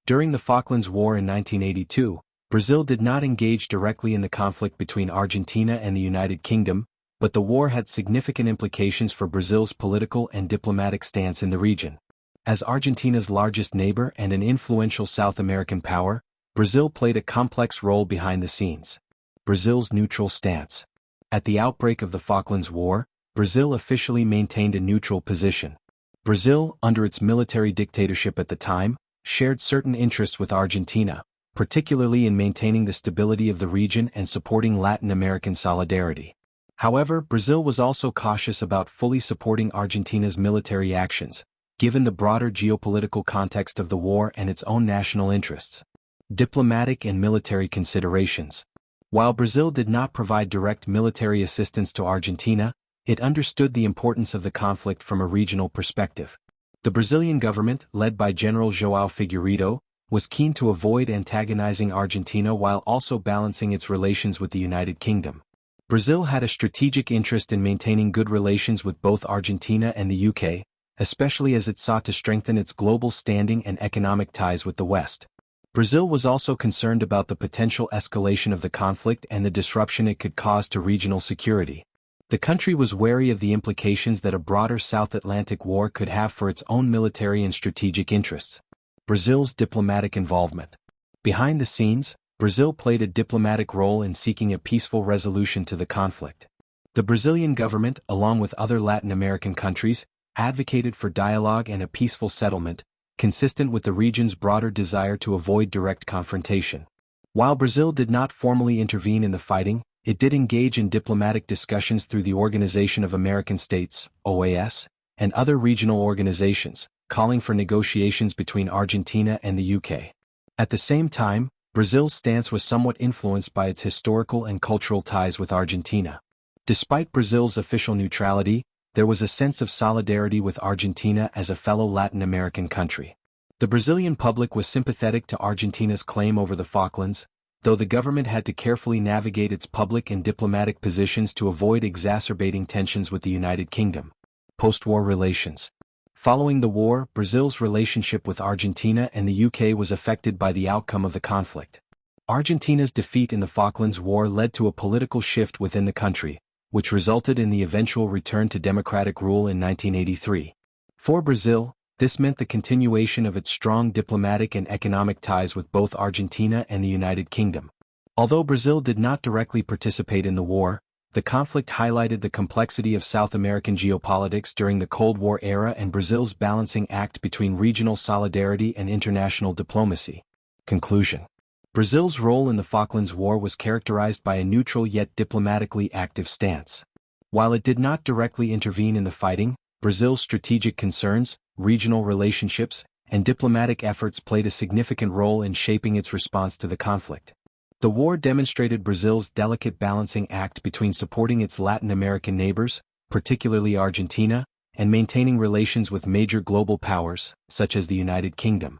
During the Falklands War in 1982, Brazil did not engage directly in the conflict between Argentina and the United Kingdom, but the war had significant implications for Brazil's political and diplomatic stance in the region. As Argentina's largest neighbor and an influential South American power, Brazil played a complex role behind the scenes. Brazil's neutral stance. At the outbreak of the Falklands War, Brazil officially maintained a neutral position. Brazil, under its military dictatorship at the time, shared certain interests with Argentina, particularly in maintaining the stability of the region and supporting Latin American solidarity. However, Brazil was also cautious about fully supporting Argentina's military actions, given the broader geopolitical context of the war and its own national interests. Diplomatic and military considerations. While Brazil did not provide direct military assistance to Argentina, it understood the importance of the conflict from a regional perspective. The Brazilian government, led by General João Figueiredo, was keen to avoid antagonizing Argentina while also balancing its relations with the United Kingdom. Brazil had a strategic interest in maintaining good relations with both Argentina and the UK, especially as it sought to strengthen its global standing and economic ties with the West. Brazil was also concerned about the potential escalation of the conflict and the disruption it could cause to regional security. The country was wary of the implications that a broader South Atlantic war could have for its own military and strategic interests. Brazil's diplomatic involvement. Behind the scenes, Brazil played a diplomatic role in seeking a peaceful resolution to the conflict. The Brazilian government, along with other Latin American countries, advocated for dialogue and a peaceful settlement, consistent with the region's broader desire to avoid direct confrontation. While Brazil did not formally intervene in the fighting, it did engage in diplomatic discussions through the Organization of American States, OAS, and other regional organizations, calling for negotiations between Argentina and the UK. At the same time, Brazil's stance was somewhat influenced by its historical and cultural ties with Argentina. Despite Brazil's official neutrality, there was a sense of solidarity with Argentina as a fellow Latin American country. The Brazilian public was sympathetic to Argentina's claim over the Falklands, though the government had to carefully navigate its public and diplomatic positions to avoid exacerbating tensions with the United Kingdom. Post-war relations. Following the war, Brazil's relationship with Argentina and the UK was affected by the outcome of the conflict. Argentina's defeat in the Falklands War led to a political shift within the country, which resulted in the eventual return to democratic rule in 1983. For Brazil, this meant the continuation of its strong diplomatic and economic ties with both Argentina and the United Kingdom. Although Brazil did not directly participate in the war, the conflict highlighted the complexity of South American geopolitics during the Cold War era and Brazil's balancing act between regional solidarity and international diplomacy. Conclusion. Brazil's role in the Falklands War was characterized by a neutral yet diplomatically active stance. While it did not directly intervene in the fighting, Brazil's strategic concerns, regional relationships, and diplomatic efforts played a significant role in shaping its response to the conflict. The war demonstrated Brazil's delicate balancing act between supporting its Latin American neighbors, particularly Argentina, and maintaining relations with major global powers, such as the United Kingdom.